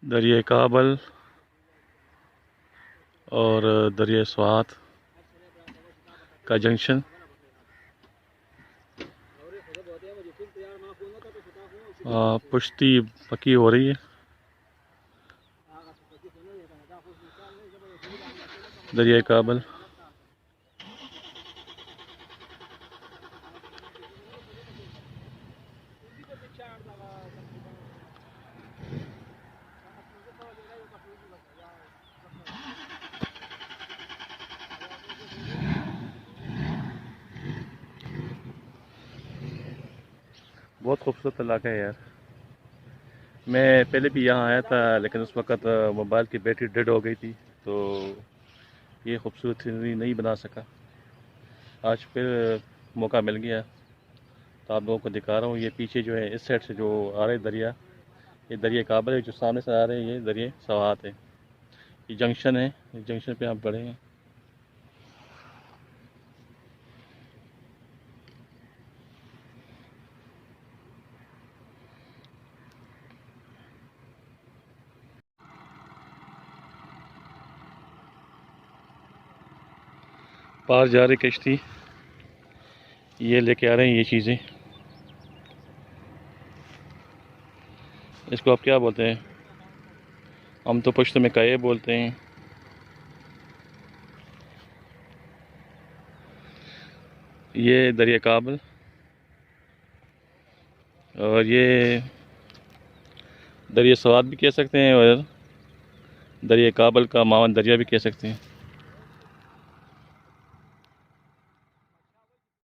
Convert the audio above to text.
दरिया काबल और दरिया स्वात का जंक्शन। पुश्ती पक्की हो रही है। दरिया काबल बहुत खूबसूरत इलाका है यार। मैं पहले भी यहाँ आया था, लेकिन उस वक़्त मोबाइल की बैटरी डेड हो गई थी, तो ये खूबसूरत सीनरी नहीं बना सका। आज फिर मौका मिल गया, तो आप लोगों को दिखा रहा हूँ। ये पीछे जो है, इस साइड से जो आ रहे दरिया, ये दरिया काबल है। जो सामने से आ रहे हैं, ये दरिया सवात है। ये जंक्शन है, इस जंक्शन पे हम खड़े हैं। पार जा रही कश्ती, ये लेके आ रहे हैं ये चीज़ें। इसको आप क्या बोलते हैं? हम तो पश्तो में काये बोलते हैं। ये दरिया काबल, और ये दरिया सवात भी कह सकते हैं, और दरिया काबल का मावन दरिया भी कह सकते हैं।